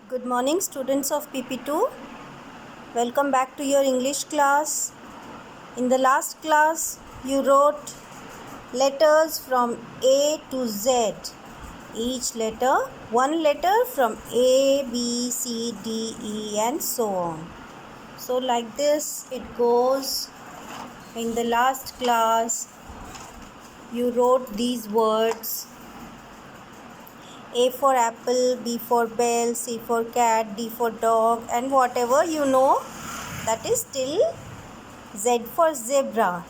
Good morning, students of PP2. Welcome back to your English class. In the last class, you wrote letters from A to Z. Each letter, one letter from A, B, C, D, E, and so on. So, like this, it goes. In the last class, you wrote these words: A for apple, B for bell, C for cat, D for dog, and whatever you know, that is till Z for zebra.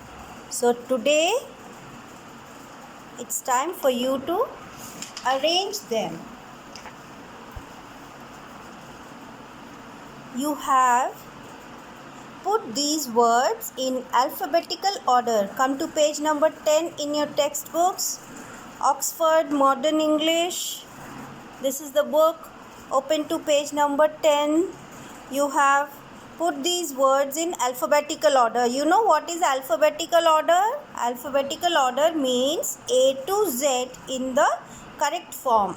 So today it's time for you to arrange them. You have put these words in alphabetical order. Come to page number 10 in your textbooks. Oxford Modern English. This is the book. Open to page number 10. You have put these words in alphabetical order. You know what is alphabetical order? Alphabetical order means A to Z in the correct form.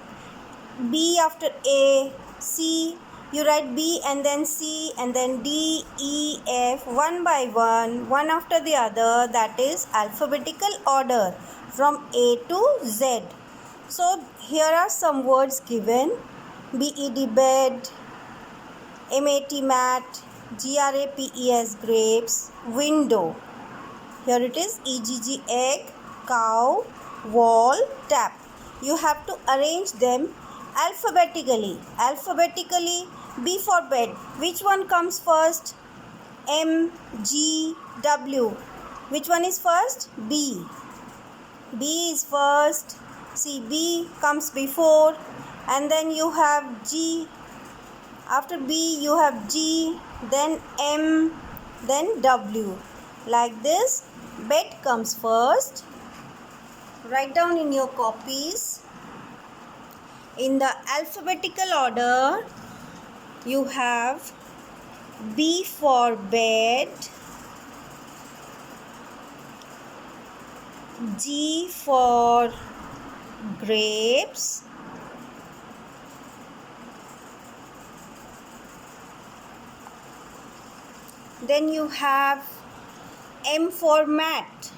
B after A, C, you write B and then C and then D, E, F, one by one after the other. That is alphabetical order from A to Z. So here are some words given: BED bed, MAT mat, GRAPES grapes, window. Here it is EGG egg, cow, wall, tap. You have to arrange them alphabetically. B for bed. Which one comes first? M, G, W. Which one is first? B. B is first. See, B comes before, and then you have G. After B you have G, then M, then W. Like this, bed comes first. Write down in your copies. In the alphabetical order, you have B for bed, G for grapes, then you have M for mat,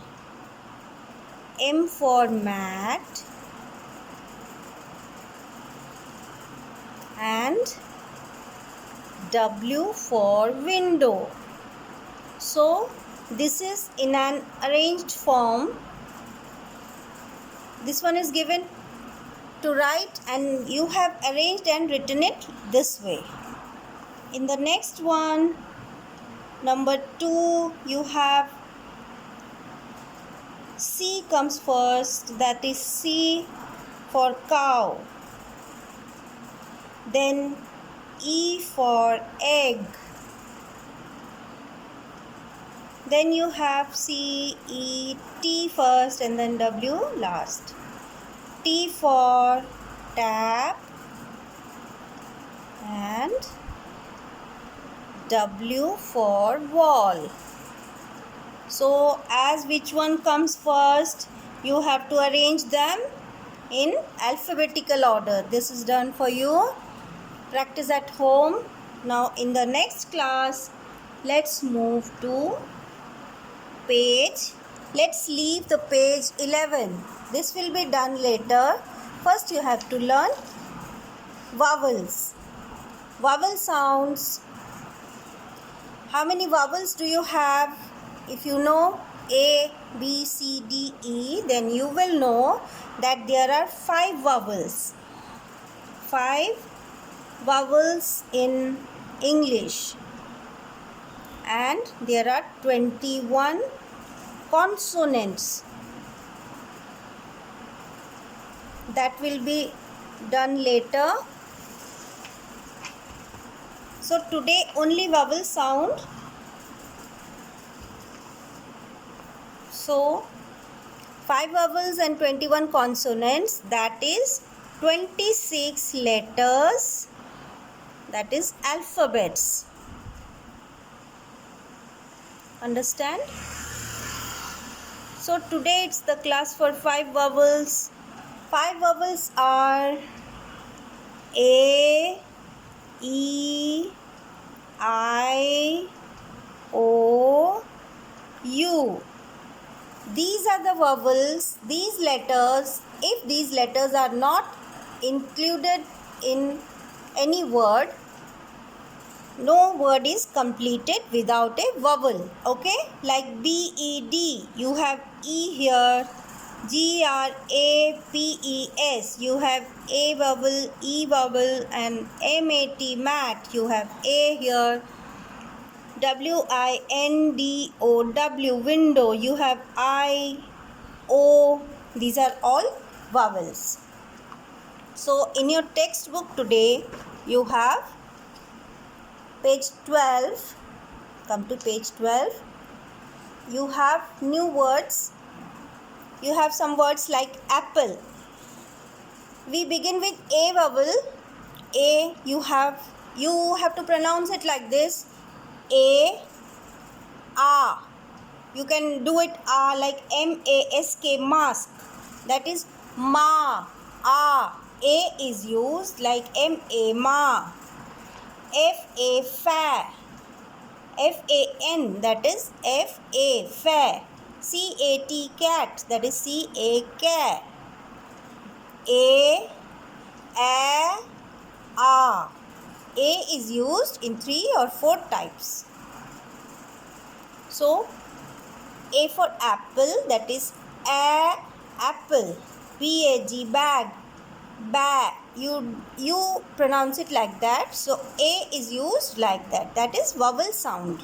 and W for window. So this is in an arranged form. This one is given to write and you have arranged and written it this way. In the next one, number 2, you have C comes first, that is C for cow. Then E for egg. Then you have C, E, T first and then W last. T for tap and W for wall. So as which one comes first, you have to arrange them in alphabetical order. This is done for you. Practice at home. Now in the next class, let's move to let's leave the page 11. This will be done later. First you have to learn vowels. Vowel sounds. How many vowels do you have? If you know A, B, C, D, E, then you will know that there are 5 vowels. 5 vowels in English. And there are 21 consonants. That will be done later. So today only vowel sound. So 5 vowels and 21 consonants, that is 26 letters, that is alphabets. Understand? So today it's the class for 5 vowels. 5 vowels are A, vowels, these letters, if these letters are not included in any word, no word is completed without a vowel. Okay, like B-E-D, you have E here. G-R-A-P-E-S, you have A vowel, E vowel, and M-A-T, mat, you have A here. W-I-N-D-O-W, window, you have I, O. These are all vowels. So in your textbook today, you have page 12. Come to page 12. You have new words. You have some words like apple. We begin with A vowel. A, you have to pronounce it like this. A, A. You can do it like M-A-S-K, mask. That is ma, A. A is used like M-A, ma. F-A, fa. F-A-N, that is F-A, fa. C-A-T, cat, that is C-A, cat. A, A is used in 3 or 4 types. So, A for apple, that is a, apple. B-A-G, bag, bag. You pronounce it like that. So, A is used like that. That is vowel sound.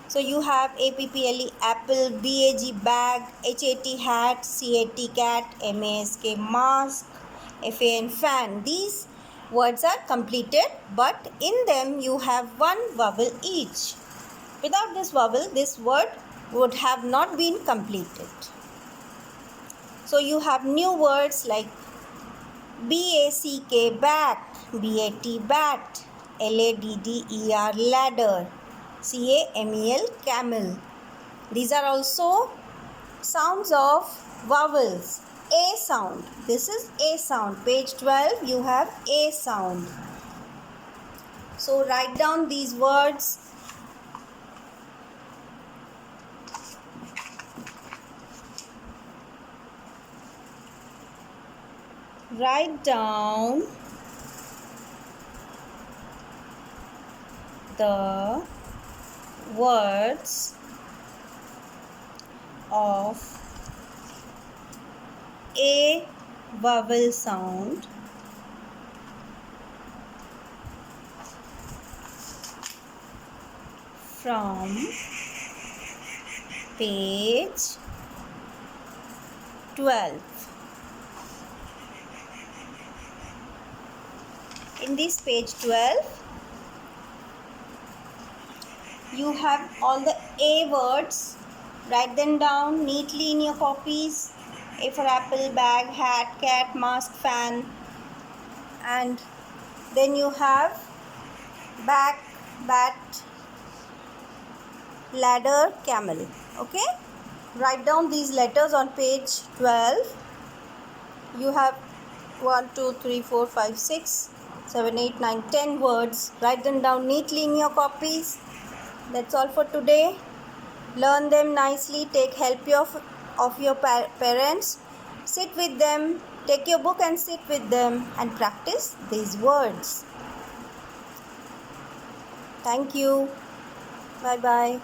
So, you have A-P-P-L-E, apple, B-A-G, bag, H-A-T, hat, C-A-T, cat, M-A-S-K, mask, F-A-N, fan. These words are completed, but in them you have one vowel each. Without this vowel, this word would have not been completed. So you have new words like B-A-C-K, bat, B-A-T, bat, L-A-D-D-E-R, ladder, C-A-M-E-L, camel. These are also sounds of vowels. A sound. This is A sound. Page 12, you have A sound. So write down these words. Write down the words of A vowel sound from page 12. In this page 12, you have all the A words. Write them down neatly in your copies. A for apple, bag, hat, cat, mask, fan. And then you have back, bat, ladder, camel. Okay? Write down these letters on page 12. You have 1, 2, 3, 4, 5, 6, 7, 8, 9, 10 words. Write them down neatly in your copies. That's all for today. Learn them nicely. Take help of your parents. Sit with them. Take your book and sit with them and practice these words. Thank you. Bye-bye.